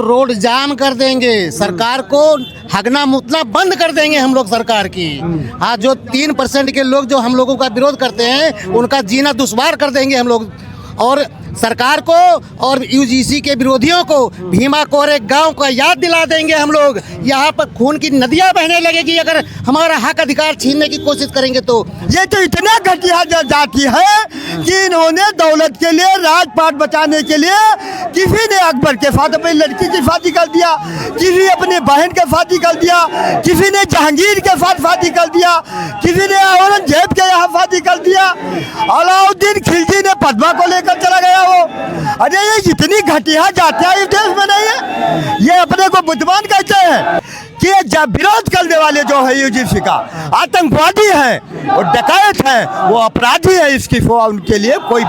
Road जाम कर देंगे, सरकार को हगना मुतना बंद कर देंगे हम लोग सरकार की। हाँ, जो 3% के लोग जो हम लोगों का विरोध करते हैं उनका जीना दुश्वार कर देंगे हम लोग। और सरकार को और यूजीसी के विरोधियों को भीमा कोरे गांव का याद दिला देंगे हम लोग। यहाँ पर खून की नदियाँ बहने लगेगी अगर हमारा हक अधिकार छीनने की कोशिश करेंगे तो। ये तो इतना घटिया जाति है कि इन्होंने दौलत के लिए, राजपाट बचाने के लिए किसी ने अकबर के साथ अपनी लड़की की शादी कर दिया, किसी अपने बहन के शादी कर दिया, किसी ने जहांगीर के साथ शादी कर दिया, किसी ने औरंगजेब के यहाँ शादी कर दिया, अलाउद्दीन खिलजी ने पद्मा को लेकर चला गया वो। अरे ये इतनी घटिया जातियां इस देश में नहीं है। ये अपने को बुद्धिमान कहते हैं कि जब विरोध करने वाले जो है यूजीसी का आतंकवादी है और डकैत है, वो अपराधी है, इसकी उनके लिए कोई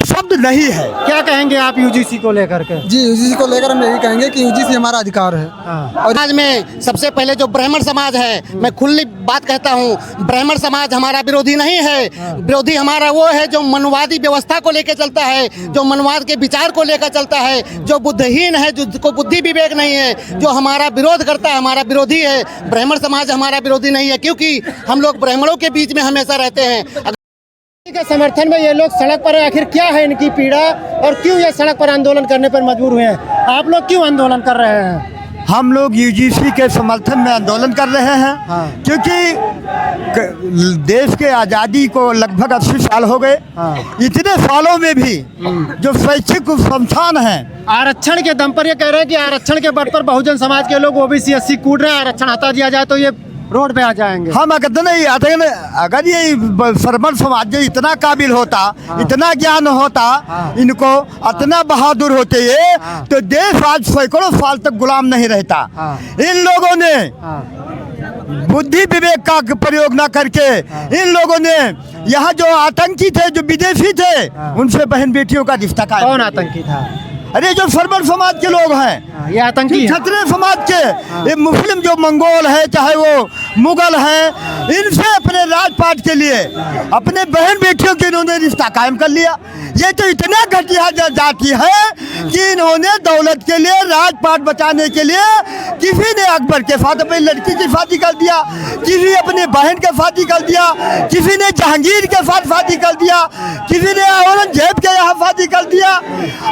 शब्द नहीं है। क्या कहेंगे आप यूजीसी को लेकर के? जी, यूजीसी को लेकर हम यही कहेंगे कि यूजीसी हमारा अधिकार है। और समाज में सबसे पहले जो ब्राह्मण समाज है, मैं खुली बात कहता हूँ, ब्राह्मण समाज हमारा विरोधी नहीं है। विरोधी हमारा वो है जो मनवादी व्यवस्था को लेकर चलता है, जो मनवाद के विचार को लेकर चलता है, जो बुद्धिहीन है, जिसको बुद्धि विवेक नहीं है, जो हमारा विरोध करता है, हमारा विरोधी है। ब्राह्मण समाज हमारा विरोधी नहीं है, क्योंकि हम लोग ब्राह्मणों के बीच में हमेशा रहते हैं। के समर्थन में ये लोग सड़क पर, आखिर क्या है इनकी पीड़ा और क्यों ये सड़क पर आंदोलन करने पर मजबूर हुए हैं? आप लोग क्यों आंदोलन कर रहे हैं? हम लोग यूजीसी के समर्थन में आंदोलन कर रहे हैं। क्योंकि देश के आज़ादी को लगभग 80 साल हो गए। इतने सालों में भी जो शैक्षिक संस्थान हैं, आरक्षण के दम पर ये कह रहे हैं कि आरक्षण के बल पर बहुजन समाज के लोग ओबीसी SC कूद रहे हैं, आरक्षण हटा दिया जाए तो ये रोड पे आ जाएंगे। हम अगर ये सरमन समाज जो इतना काबिल होता, इतना ज्ञान होता, इनको इतना बहादुर होते ये, तो देश आज सैकड़ों साल तक गुलाम नहीं रहता। इन लोगों ने बुद्धि विवेक का प्रयोग न करके, इन लोगों ने यहाँ जो आतंकी थे, जो विदेशी थे, उनसे बहन बेटियों का रिश्ता कायम। कौन आतंकी था? अरे जो सरमन समाज के लोग हैं, ये आतंकी क्षत्रिय समाज के, ये मुस्लिम जो मंगोल है, चाहे वो मुगल हैं, इनसे अपने राजपाट के लिए अपने बहन बेटियों के इन्होंने रिश्ता कायम कर लिया। ये तो इतना घटिया जाति है कि इन्होंने दौलत के लिए, राजपाट बचाने के लिए किसी ने अकबर के साथ अपनी लड़की की शादी कर दिया, किसी अपने बहन के शादी कर दिया, किसी ने जहांगीर के साथ शादी कर दिया, किसी ने औरंगजेब के यहाँ शादी कर दिया,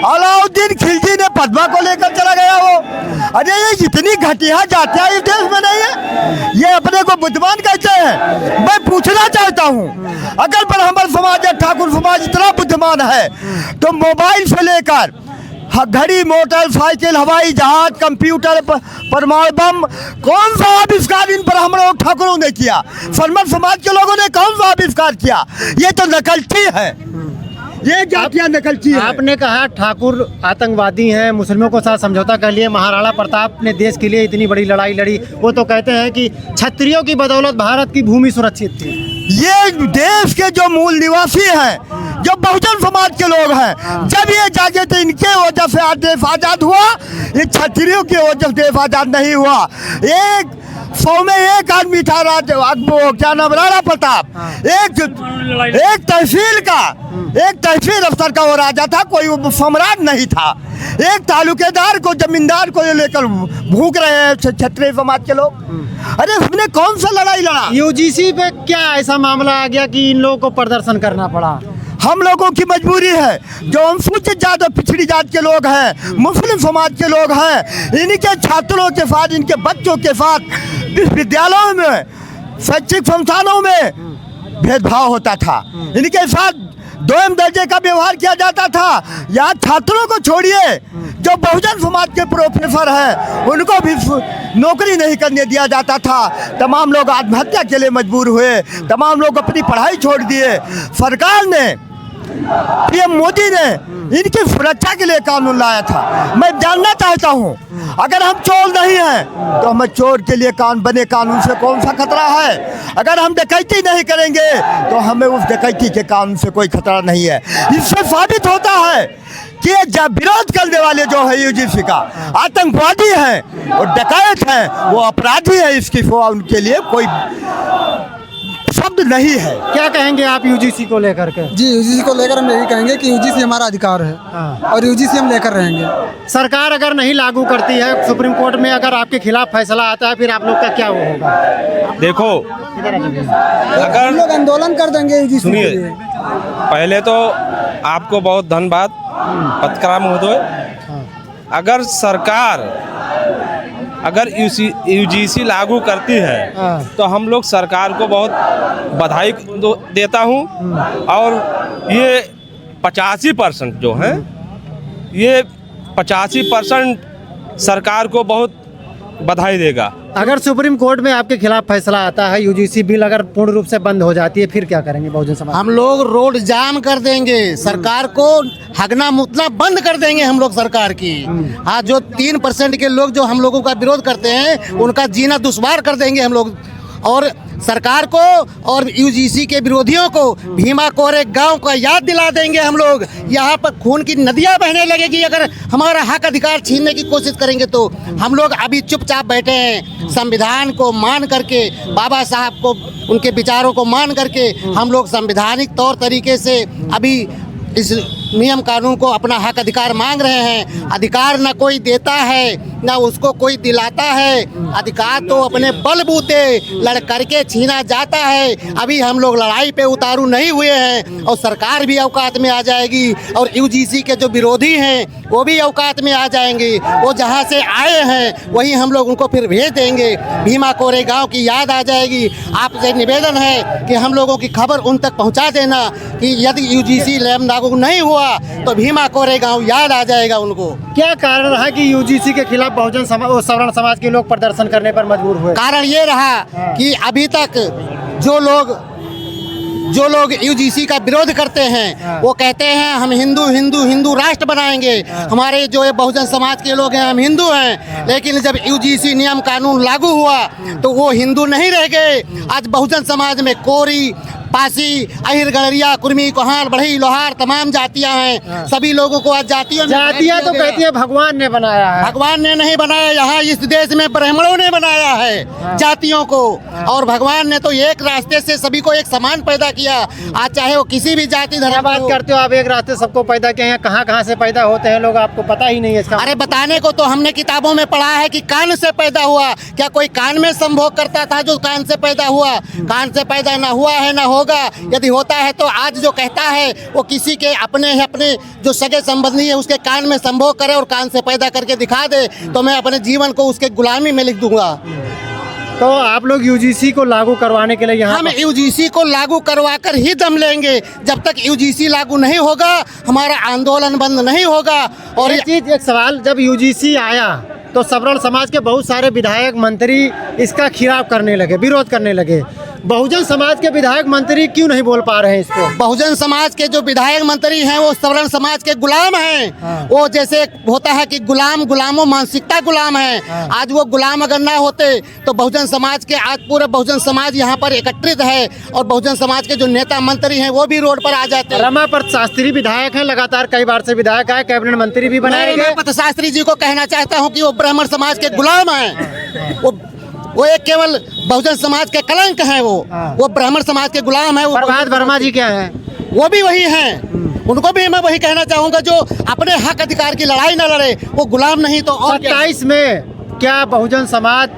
अलाउद्दीन खिलजी ने पद्मा को लेकर चला गया वो। अरे ये इतनी घटिया जातियां इस देश में नहीं है। ये अपने को बुद्धिमान कहते हैं। मैं पूछना चाहता हूँ, अगर ब्राह्मण समाज या ठाकुर समाज इतना बुद्धिमान है तो मोबाइल से लेकर घड़ी, मोटरसाइकिल, हवाई जहाज, कंप्यूटर, परमाणु बम, कौन सा आविष्कार इन ब्राह्मणों ठाकुरों ने किया? सरमन समाज के लोगों ने कौन सा आविष्कार किया? ये तो नकलची है, ये जातियां नकलची है। आपने कहा ठाकुर आतंकवादी हैं, मुस्लिमों को साथ समझौता कर लिए। महाराणा प्रताप ने देश के लिए इतनी बड़ी लड़ाई लड़ी। वो तो कहते हैं कि क्षत्रियों की बदौलत भारत की भूमि सुरक्षित थी। ये देश के जो मूल निवासी हैं, जो बहुजन समाज के लोग हैं, जब ये जागे थे, इनके वजह से आज देश आजाद हुआ। ये क्षत्रियों की वजह से देश आजाद नहीं हुआ। 100 में एक आदमी था, क्या नाम, राणा प्रताप। एक तहसील अफसर का वो राजा था, कोई वो सम्राट नहीं था। एक तालुकेदार को, जमींदार को लेकर भूख रहे हैं क्षत्रिय समाज के लोग। अरे हमने कौन सा लड़ाई लड़ा? यूजीसी पे क्या ऐसा मामला आ गया कि इन लोगों को प्रदर्शन करना पड़ा? हम लोगों की मजबूरी है, जो अनुसूचित जात और पिछड़ी जात के लोग हैं, मुस्लिम समाज के लोग हैं, इनके छात्रों के साथ, इनके बच्चों के साथ विश्वविद्यालयों में, शैक्षिक संस्थानों में भेदभाव होता था। इनके साथ दोयम दर्जे का व्यवहार किया जाता था। यहाँ छात्रों को छोड़िए, जो बहुजन समाज के प्रोफेसर हैं, उनको भी नौकरी नहीं करने दिया जाता था। तमाम लोग आत्महत्या के लिए मजबूर हुए, तमाम लोग अपनी पढ़ाई छोड़ दिए। सरकार ने, पीएम मोदी ने इनकी सुरक्षा के लिए कानून लाया था। मैं जानना चाहता हूँ, अगर हम चोर नहीं हैं तो हमें चोर के लिए बने कानून से कौन सा खतरा है? अगर हम डकैती नहीं करेंगे तो हमें उस डकैती के कानून से कोई खतरा नहीं है। इससे साबित होता है कि जब विरोध करने वाले जो है यूजीसी का आतंकवादी हैं और डकैत हैं, वो अपराधी है। इसकी उनके लिए कोई शब्द नहीं है। क्या कहेंगे आप यूजीसी को लेकर के? जी यूजीसी को लेकर हम यही कहेंगे कि यूजीसी हमारा अधिकार है हाँ। और यूजीसी हम लेकर रहेंगे। सरकार अगर नहीं लागू करती है, सुप्रीम कोर्ट में अगर आपके खिलाफ फैसला आता है, फिर आप लोग का क्या होगा? देखो, अगर हम लोग आंदोलन कर देंगे यूजीसी के सुनिए, लिए। पहले तो आपको बहुत धन्यवाद पत्रकार महोदय। अगर सरकार अगर यूजीसी लागू करती है तो हम लोग सरकार को बहुत बधाई देता हूँ। और ये 85% जो है, ये 85% सरकार को बहुत बधाई देगा। अगर सुप्रीम कोर्ट में आपके खिलाफ फैसला आता है, यूजीसी बिल अगर पूर्ण रूप से बंद हो जाती है, फिर क्या करेंगे बहुजन समाज? हम लोग रोड जाम कर देंगे, सरकार को हगना मुतना बंद कर देंगे हम लोग सरकार की। हाँ, जो 3% के लोग जो हम लोगों का विरोध करते हैं उनका जीना दुश्वार कर देंगे हम लोग। और सरकार को और यूजीसी के विरोधियों को भीमा कोरे गांव का याद दिला देंगे हम लोग। यहाँ पर खून की नदियाँ बहने लगेगी अगर हमारा हक अधिकार छीनने की कोशिश करेंगे तो। हम लोग अभी चुपचाप बैठे हैं, संविधान को मान करके, बाबा साहब को, उनके विचारों को मान करके हम लोग संवैधानिक तौर तरीके से अभी इस नियम कानून को अपना हक अधिकार मांग रहे हैं। अधिकार न कोई देता है न उसको कोई दिलाता है, अधिकार तो अपने बलबूते लड़ करके छीना जाता है। अभी हम लोग लड़ाई पे उतारू नहीं हुए हैं और सरकार भी औकात में आ जाएगी और यूजीसी के जो विरोधी हैं वो भी औकात में आ जाएंगे। वो जहाँ से आए हैं वहीं हम लोग उनको फिर भेज देंगे। भीमा कोरे गाँव की याद आ जाएगी। आपसे निवेदन है कि हम लोगों की खबर उन तक पहुँचा देना कि यदि यूजीसी लागू नहीं हुआ तो भीमा कोरे गांव याद आ जाएगा उनको। क्या कारण रहा कि यूजीसी के खिलाफ बहुजन समाज और सवर्ण समाज के लोग प्रदर्शन करने पर मजबूर हुए? कारण ये रहा कि अभी तक जो लोग यूजीसी का विरोध करते हैं वो कहते हैं हम हिंदू राष्ट्र बनाएंगे। हमारे जो ये बहुजन समाज के लोग हैं हम हिंदू हैं, लेकिन जब यूजीसी नियम कानून लागू हुआ तो वो हिंदू नहीं रह गए। आज बहुजन समाज में कोरी, पासी, अहिर, गड़रिया, कुर्मी, कोहार, बढ़ई, लोहार तमाम जातियां हैं। सभी लोगों को आज जातियां तो कहती है भगवान ने बनाया है। भगवान ने नहीं बनाया, यहाँ इस देश में ब्राह्मणों ने बनाया है जातियों को। और भगवान ने तो एक रास्ते से सभी को एक समान पैदा किया। आज चाहे वो किसी भी जाति धर्म बात करते हो आप, एक रास्ते सबको पैदा किए हैं, कहाँ से पैदा होते हैं लोग आपको पता ही नहीं है इसका। अरे बताने को तो हमने किताबों में पढ़ा है कि कान से पैदा हुआ। क्या कोई कान में संभोग करता था जो कान से पैदा हुआ? कान से पैदा ना हुआ है ना होगा। यदि होता है तो आज जो कहता है वो किसी के अपने जो सगे संबंधी है उसके कान में संभोग करे और कान से पैदा करके दिखा दे तो मैं अपने जीवन को उसके गुलामी में लिख दूंगा। तो आप लोग यूजीसी को लागू करवाने के लिए यहाँ हम यूजीसी को लागू करवा कर ही दम लेंगे। जब तक यूजीसी लागू नहीं होगा हमारा आंदोलन बंद नहीं होगा। और एक सवाल, जब यूजीसी आया तो सवर्ण समाज के बहुत सारे विधायक मंत्री इसका खिलाफ करने लगे, विरोध करने लगे। बहुजन समाज के विधायक मंत्री क्यों नहीं बोल पा रहे हैं इसको? बहुजन समाज के जो विधायक मंत्री हैं वो सवर्ण समाज के गुलाम हैं। वो जैसे होता है कि गुलामों मानसिकता गुलाम है। आज वो गुलाम अगर ना होते तो बहुजन समाज के, आज पूरा बहुजन समाज यहाँ पर एकत्रित है और बहुजन समाज के जो नेता मंत्री हैं वो भी रोड पर आ जाते हैं। रमापत शास्त्री विधायक हैं, लगातार कई बार से विधायक आए, कैबिनेट मंत्री भी बनाए गए। रमापत शास्त्री जी को कहना चाहता हूँ कि वो ब्राह्मण समाज के गुलाम हैं। वो एक केवल बहुजन समाज के कलंक हैं। वो ब्राह्मण समाज के गुलाम है। प्रभात वर्मा जी क्या है? वो भी वही हैं। उनको भी मैं वही कहना चाहूँगा, जो अपने हक अधिकार की लड़ाई न लड़े वो गुलाम नहीं तो और। 27 में क्या बहुजन समाज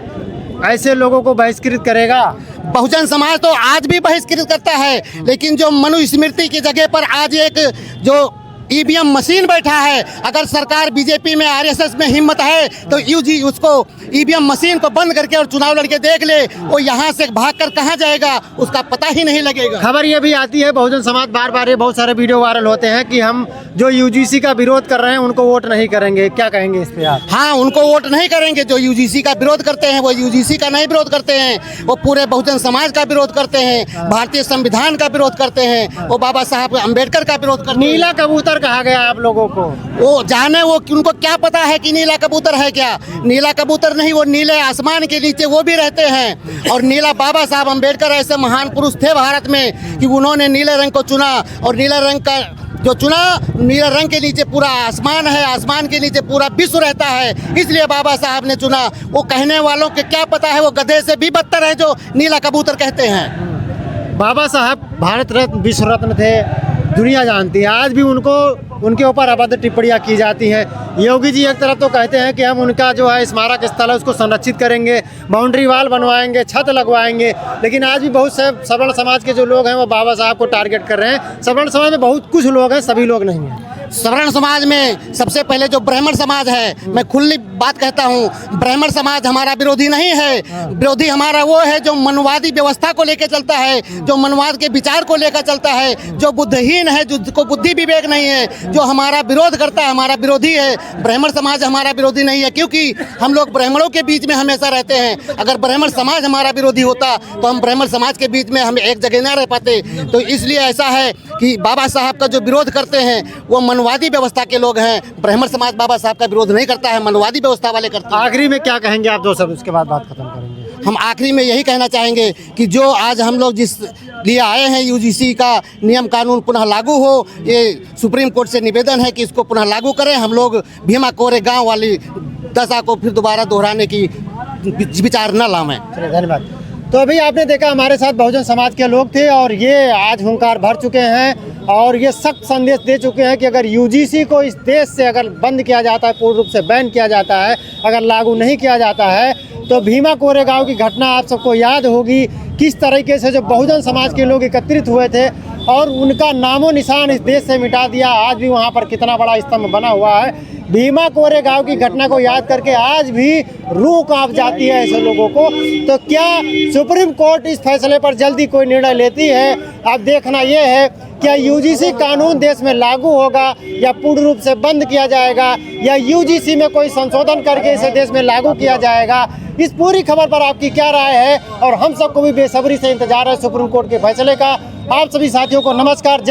ऐसे लोगों को बहिष्कृत करेगा? बहुजन समाज तो आज भी बहिष्कृत करता है, लेकिन जो मनुस्मृति की जगह पर आज एक जो ईवीएम मशीन बैठा है, अगर सरकार बीजेपी में, आरएसएस में हिम्मत है तो यूजी उसको ईवीएम मशीन को बंद करके और चुनाव लड़के देख ले, वो यहाँ से भागकर कहाँ जाएगा उसका पता ही नहीं लगेगा। खबर ये भी आती है बहुजन समाज बार ये बहुत सारे वीडियो वायरल होते हैं कि हम जो यूजीसी का विरोध कर रहे हैं उनको वोट नहीं करेंगे। क्या कहेंगे इस पे आप? हाँ, उनको वोट नहीं करेंगे। जो यूजीसी का विरोध करते हैं वो यूजीसी का नहीं विरोध करते हैं, वो पूरे बहुजन समाज का विरोध करते हैं, भारतीय संविधान का विरोध करते हैं, वो बाबा साहब अम्बेडकर का विरोध करते हैं। नीला कबूतर कहा गया आप लोगों को, वो जाने, वो उनको क्या पता है कि नीला कबूतर है क्या? नीला कबूतर नहीं, वो नीले आसमान के नीचे वो भी रहते हैं। और नीला, बाबा साहब अम्बेडकर ऐसे महान पुरुष थे भारत में कि उन्होंने नीले रंग को चुना और नीले रंग का जो चुना, नीले रंग के नीचे पूरा आसमान है, आसमान के नीचे पूरा विश्व रहता है, इसलिए बाबा साहब ने चुना। वो कहने वालों के क्या पता है, वो गधे से भी बदतर है जो नीला कबूतर कहते हैं। बाबा साहब भारत रत्न विश्व रत्न थे, दुनिया जानती है। आज भी उनके ऊपर अभद्र टिप्पणियाँ की जाती हैं। योगी जी एक तरफ तो कहते हैं कि हम उनका जो है स्मारक स्थल है उसको संरक्षित करेंगे, बाउंड्री वाल बनवाएंगे, छत लगवाएंगे, लेकिन आज भी बहुत से सवर्ण समाज के जो लोग हैं वो बाबा साहब को टारगेट कर रहे हैं। सवर्ण समाज में बहुत कुछ लोग हैं, सभी लोग नहीं हैं। सवर्ण समाज में सबसे पहले जो ब्राह्मण समाज है, मैं खुली बात कहता हूँ, ब्राह्मण समाज हमारा विरोधी नहीं है। विरोधी हमारा वो है जो मनवादी व्यवस्था को लेकर चलता है, जो मनवाद के विचार को लेकर चलता है, जो बुद्धिहीन है, जिसको बुद्धि विवेक नहीं है, जो हमारा विरोध करता है, हमारा विरोधी है। ब्राह्मण समाज हमारा विरोधी नहीं है, क्योंकि हम लोग ब्राह्मणों के बीच में हमेशा रहते हैं। अगर ब्राह्मण समाज हमारा विरोधी होता तो हम ब्राह्मण समाज के बीच में हम एक जगह ना रह पाते। तो इसलिए ऐसा है कि बाबा साहब का जो विरोध करते हैं वो मनवादी व्यवस्था के लोग हैं। ब्राह्मण समाज बाबा साहब का विरोध नहीं करता है, मनवादी व्यवस्था वाले करते हैं। आखिरी में क्या कहेंगे आप दो सब, उसके बाद बात खत्म करेंगे। हम आखिरी में यही कहना चाहेंगे कि जो आज हम लोग जिस लिए आए हैं, यूजीसी का नियम कानून पुनः लागू हो, ये सुप्रीम कोर्ट से निवेदन है कि इसको पुनः लागू करें। हम लोग भीमा कोरेगांव वाली दशा को फिर दोबारा दोहराने की विचार न लावें। चलिए, धन्यवाद। तो अभी आपने देखा हमारे साथ बहुजन समाज के लोग थे और ये आज हुंकार भर चुके हैं और ये सख्त संदेश दे चुके हैं कि अगर यूजीसी को इस देश से अगर बंद किया जाता है, पूर्ण रूप से बैन किया जाता है, अगर लागू नहीं किया जाता है, तो भीमा कोरेगांव की घटना आप सबको याद होगी। किस तरीके से जो बहुजन समाज के लोग एकत्रित हुए थे और उनका नामो निशान इस देश से मिटा दिया। आज भी वहाँ पर कितना बड़ा स्तंभ बना हुआ है। भीमा कोरेगांव की घटना को याद करके आज भी रूह कांप जाती है ऐसे लोगों को। तो क्या सुप्रीम कोर्ट इस फैसले पर जल्दी कोई निर्णय लेती है? अब देखना ये है क्या यूजीसी कानून देश में लागू होगा या पूर्ण रूप से बंद किया जाएगा, या यूजीसी में कोई संशोधन करके इसे देश में लागू किया जाएगा। इस पूरी खबर पर आपकी क्या राय है? और हम सबको भी बेसब्री से इंतजार है सुप्रीम कोर्ट के फैसले का। आप सभी साथियों को नमस्कार।